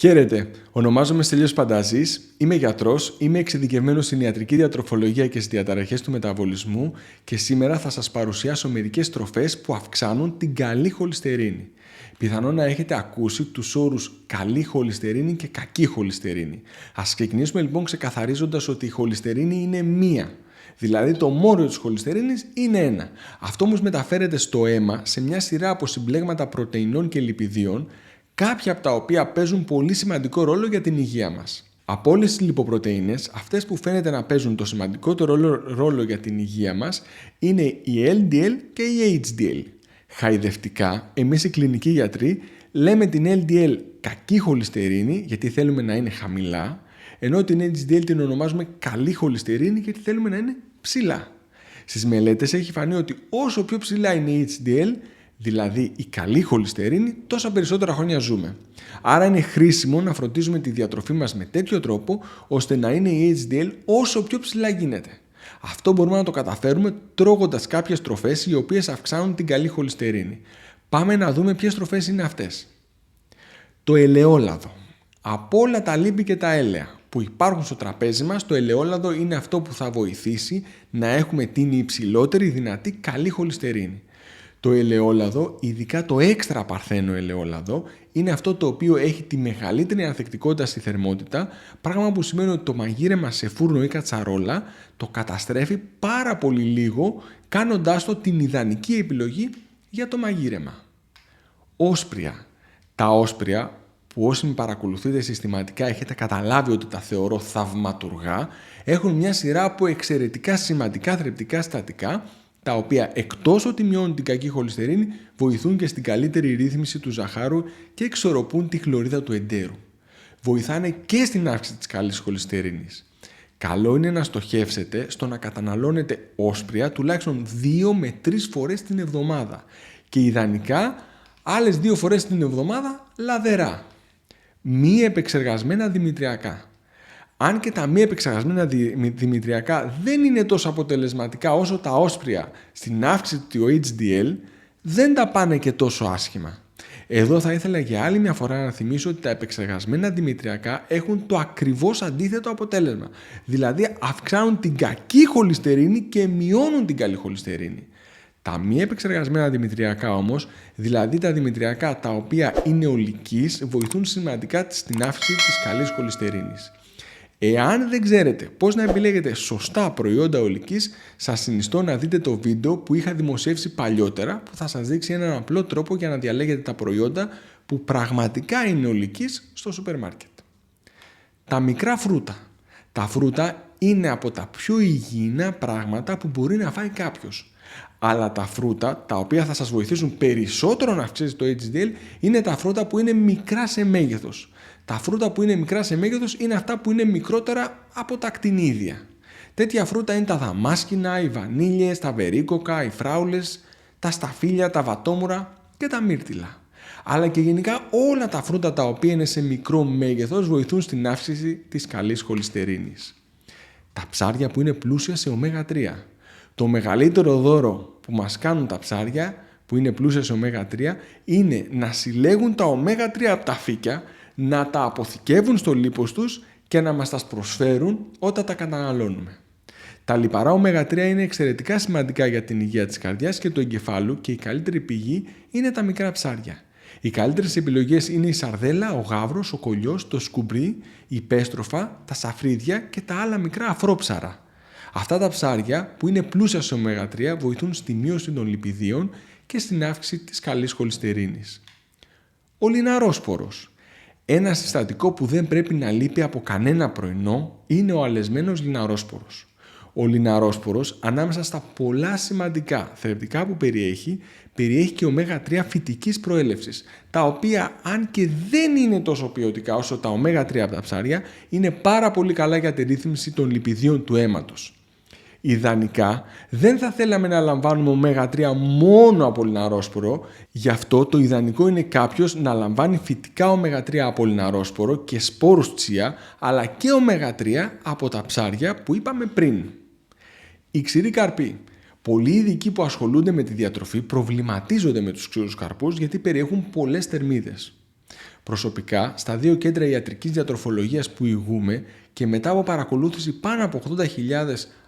Χαίρετε, ονομάζομαι Στέλιος Πανταζής, είμαι γιατρός, είμαι εξειδικευμένος στην ιατρική διατροφολογία και στις διαταραχές του μεταβολισμού και σήμερα θα σας παρουσιάσω μερικές τροφές που αυξάνουν την καλή χολυστερίνη. Πιθανόν να έχετε ακούσει τους όρους καλή χολυστερίνη και κακή χολυστερίνη. Ας ξεκινήσουμε λοιπόν ξεκαθαρίζοντας ότι η χολυστερίνη είναι μία. Δηλαδή το μόριο της χολυστερίνης είναι 1. Αυτό όμως μεταφέρεται στο αίμα σε μια σειρά από συμπλέγματα πρωτεϊνών και λιπιδίων, κάποια από τα οποία παίζουν πολύ σημαντικό ρόλο για την υγεία μας. Από όλες τις λιποπρωτεΐνες, αυτές που φαίνεται να παίζουν το σημαντικότερο ρόλο για την υγεία μας είναι η LDL και η HDL. Χαϊδευτικά, εμείς οι κλινικοί γιατροί λέμε την LDL κακή χολυστερίνη γιατί θέλουμε να είναι χαμηλά, ενώ την HDL την ονομάζουμε καλή χολυστερίνη γιατί θέλουμε να είναι ψηλά. Στις μελέτες έχει φανεί ότι όσο πιο ψηλά είναι η HDL, δηλαδή η καλή χολυστερίνη, τόσα περισσότερα χρόνια ζούμε. Άρα είναι χρήσιμο να φροντίζουμε τη διατροφή μας με τέτοιο τρόπο, ώστε να είναι η HDL όσο πιο ψηλά γίνεται. Αυτό μπορούμε να το καταφέρουμε τρώγοντας κάποιες τροφές οι οποίες αυξάνουν την καλή χολυστερίνη. Πάμε να δούμε ποιες τροφές είναι αυτές. Το ελαιόλαδο. Από όλα τα λίπη και τα έλαια που υπάρχουν στο τραπέζι μας, το ελαιόλαδο είναι αυτό που θα βοηθήσει να έχουμε την υψηλότερη δυνατή καλή χολυστερίνη. Το ελαιόλαδο, ειδικά το έξτρα παρθένο ελαιόλαδο, είναι αυτό το οποίο έχει τη μεγαλύτερη ανθεκτικότητα στη θερμότητα, πράγμα που σημαίνει ότι το μαγείρεμα σε φούρνο ή κατσαρόλα το καταστρέφει πάρα πολύ λίγο, κάνοντάς το την ιδανική επιλογή για το μαγείρεμα. Όσπρια. Τα όσπρια, που όσοι με παρακολουθείτε συστηματικά έχετε καταλάβει ότι τα θεωρώ θαυματουργά, έχουν μια σειρά από εξαιρετικά σημαντικά θρεπτικά συστατικά, τα οποία εκτός ότι μειώνουν την κακή χολυστερίνη, βοηθούν και στην καλύτερη ρύθμιση του ζαχάρου και εξορροπούν τη χλωρίδα του εντέρου. Βοηθάνε και στην αύξηση της καλής χολυστερίνης. Καλό είναι να στοχεύσετε στο να καταναλώνετε όσπρια τουλάχιστον 2 με 3 φορές την εβδομάδα και ιδανικά άλλες 2 φορές την εβδομάδα λαδερά. Μη επεξεργασμένα δημητριακά. Αν και τα μη επεξεργασμένα δημητριακά δεν είναι τόσο αποτελεσματικά όσο τα όσπρια στην αύξηση του HDL, δεν τα πάνε και τόσο άσχημα. Εδώ θα ήθελα για άλλη μια φορά να θυμίσω ότι τα επεξεργασμένα δημητριακά έχουν το ακριβώς αντίθετο αποτέλεσμα. Δηλαδή αυξάνουν την κακή χολυστερίνη και μειώνουν την καλή χολυστερίνη. Τα μη επεξεργασμένα δημητριακά όμως, δηλαδή τα δημητριακά τα οποία είναι ολικής, βοηθούν σημαντικά στην αύξηση της καλής χολυστερίνης. Εάν δεν ξέρετε πώς να επιλέγετε σωστά προϊόντα ολικής, σας συνιστώ να δείτε το βίντεο που είχα δημοσιεύσει παλιότερα που θα σας δείξει έναν απλό τρόπο για να διαλέγετε τα προϊόντα που πραγματικά είναι ολικής στο σούπερ μάρκετ. Τα μικρά φρούτα. Τα φρούτα είναι από τα πιο υγιεινά πράγματα που μπορεί να φάει κάποιος. Αλλά τα φρούτα, τα οποία θα σας βοηθήσουν περισσότερο να αυξήσει το HDL, είναι τα φρούτα που είναι μικρά σε μέγεθος. Τα φρούτα που είναι μικρά σε μέγεθος είναι αυτά που είναι μικρότερα από τα ακτινίδια. Τέτοια φρούτα είναι τα δαμάσκηνα, οι βανίλιες, τα βερίκοκα, οι φράουλες, τα σταφύλια, τα βατόμουρα και τα μύρτιλα. Αλλά και γενικά όλα τα φρούτα τα οποία είναι σε μικρό μέγεθος βοηθούν στην αύξηση της καλής χολυστερίνης. Τα ψάρια που είναι πλούσια σε ω3. Το μεγαλύτερο δώρο που μας κάνουν τα ψάρια που είναι πλούσια σε ω3 είναι να συλλέγουν τα ω3 από τα φύκια, να τα αποθηκεύουν στο λίπος τους και να μας τα προσφέρουν όταν τα καταναλώνουμε. Τα λιπαρά ω3 είναι εξαιρετικά σημαντικά για την υγεία της καρδιάς και του εγκεφάλου και η καλύτερη πηγή είναι τα μικρά ψάρια. Οι καλύτερες επιλογές είναι η σαρδέλα, ο γάβρος, ο κολλιός, το σκουμπρί, η πέστροφα, τα σαφρίδια και τα άλλα μικρά αφρόψαρα. Αυτά τα ψάρια που είναι πλούσια σε ω3 βοηθούν στη μείωση των λιπιδίων και στην αύξηση της καλής χολυστερίνης. Ο λιναρόσπορος. Ένα συστατικό που δεν πρέπει να λείπει από κανένα πρωινό είναι ο αλεσμένος λιναρόσπορος. Ο λιναρόσπορος, ανάμεσα στα πολλά σημαντικά θρεπτικά που περιέχει και ω3 φυτικής προέλευσης, τα οποία αν και δεν είναι τόσο ποιοτικά όσο τα ω3 από τα ψάρια, είναι πάρα πολύ καλά για τη ρύθμιση των λιπιδίων του αίματος. Ιδανικά δεν θα θέλαμε να λαμβάνουμε ω3 μόνο από λιναρόσπορο, γι' αυτό το ιδανικό είναι κάποιος να λαμβάνει φυτικά ω3 από λιναρόσπορο και σπόρους τσία, αλλά και ω3 από τα ψάρια που είπαμε πριν. Οι ξηροί καρποί. Πολλοί ειδικοί που ασχολούνται με τη διατροφή προβληματίζονται με τους ξηρούς καρπούς γιατί περιέχουν πολλές θερμίδες. Προσωπικά, στα 2 κέντρα ιατρικής διατροφολογίας που ηγούμε και μετά από παρακολούθηση πάνω από 80.000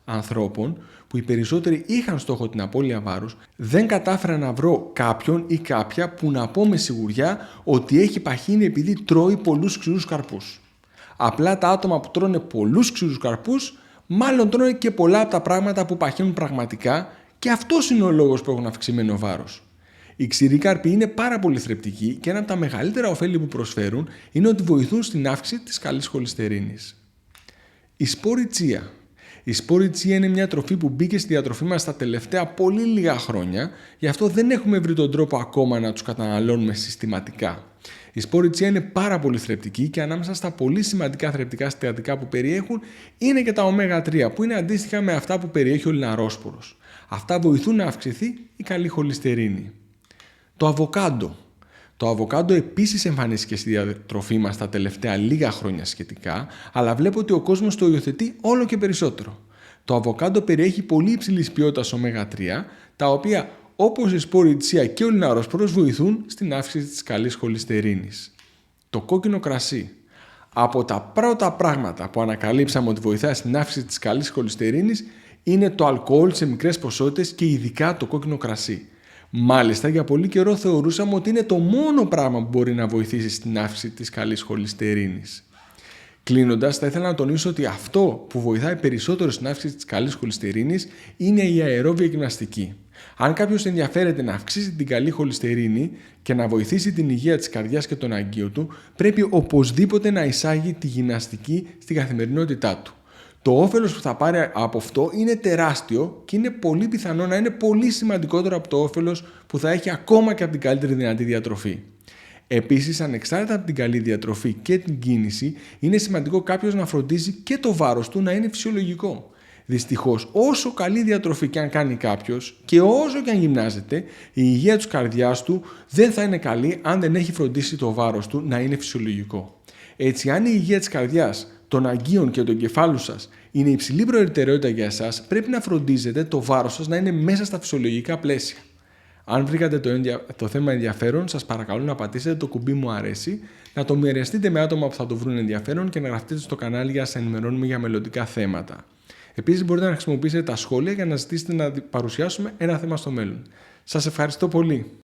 ανθρώπων, που οι περισσότεροι είχαν στόχο την απώλεια βάρους, δεν κατάφερα να βρω κάποιον ή κάποια που να πω με σιγουριά ότι έχει παχύνει επειδή τρώει πολλούς ξηρούς καρπούς. Απλά τα άτομα που τρώνε πολλούς ξηρούς καρπούς, μάλλον τρώνε και πολλά από τα πράγματα που παχύνουν πραγματικά, και αυτός είναι ο λόγος που έχουν αυξημένο βάρος. Οι ξηροί καρποί είναι πάρα πολύ θρεπτικοί και ένα από τα μεγαλύτερα ωφέλη που προσφέρουν είναι ότι βοηθούν στην αύξηση της καλής χολυστερίνης. Η σπόρη τσία. Η σπόρη τσία είναι μια τροφή που μπήκε στη διατροφή μας τα τελευταία πολύ λίγα χρόνια, γι' αυτό δεν έχουμε βρει τον τρόπο ακόμα να τους καταναλώνουμε συστηματικά. Η σπόρη τσία είναι πάρα πολύ θρεπτική και ανάμεσα στα πολύ σημαντικά θρεπτικά συστατικά που περιέχουν είναι και τα ω3, που είναι αντίστοιχα με αυτά που περιέχει ο λιναρόσπορος. Αυτά βοηθούν να αυξηθεί η καλή χολυστερίνη. Το αβοκάντο. Το αβοκάντο επίσης εμφανίστηκε στη διατροφή μας τα τελευταία λίγα χρόνια σχετικά, αλλά βλέπω ότι ο κόσμος το υιοθετεί όλο και περισσότερο. Το αβοκάντο περιέχει πολύ υψηλής ποιότητας ω3, τα οποία, όπως η σπόρη τσία και ο λιναρόσπορος, βοηθούν στην αύξηση της καλής χολυστερίνης. Το κόκκινο κρασί. Από τα πρώτα πράγματα που ανακαλύψαμε ότι βοηθάει στην αύξηση της καλής χολυστερίνης είναι το αλκοόλ σε μικρές ποσότητες και ειδικά το κόκκινο κρασί. Μάλιστα, για πολύ καιρό θεωρούσαμε ότι είναι το μόνο πράγμα που μπορεί να βοηθήσει στην αύξηση της καλής χολυστερίνης. Κλείνοντας, θα ήθελα να τονίσω ότι αυτό που βοηθάει περισσότερο στην αύξηση της καλής χολυστερίνης είναι η αερόβια γυμναστική. Αν κάποιος ενδιαφέρεται να αυξήσει την καλή χολυστερίνη και να βοηθήσει την υγεία της καρδιάς και των αγκίων του, πρέπει οπωσδήποτε να εισάγει τη γυμναστική στην καθημερινότητά του. Το όφελος που θα πάρει από αυτό είναι τεράστιο και είναι πολύ πιθανό να είναι πολύ σημαντικότερο από το όφελος που θα έχει ακόμα και από την καλύτερη δυνατή διατροφή. Επίσης, ανεξάρτητα από την καλή διατροφή και την κίνηση, είναι σημαντικό κάποιος να φροντίζει και το βάρος του να είναι φυσιολογικό. Δυστυχώς, όσο καλή διατροφή και αν κάνει κάποιος και όσο και αν γυμνάζεται, η υγεία της καρδιάς του δεν θα είναι καλή αν δεν έχει φροντίσει το βάρος του να είναι φυσιολογικό. Έτσι, αν η υγεία της καρδιάς, των αγκίων και του εγκεφάλου σας είναι υψηλή προτεραιότητα για εσάς, πρέπει να φροντίζετε το βάρος σας να είναι μέσα στα φυσιολογικά πλαίσια. Αν βρήκατε το θέμα ενδιαφέρον, σας παρακαλώ να πατήσετε το κουμπί μου αρέσει, να το μοιραστείτε με άτομα που θα το βρουν ενδιαφέρον και να γραφτείτε στο κανάλι για να σας ενημερώνουμε για μελλοντικά θέματα. Επίσης, μπορείτε να χρησιμοποιήσετε τα σχόλια για να ζητήσετε να παρουσιάσουμε ένα θέμα στο μέλλον. Σας ευχαριστώ πολύ.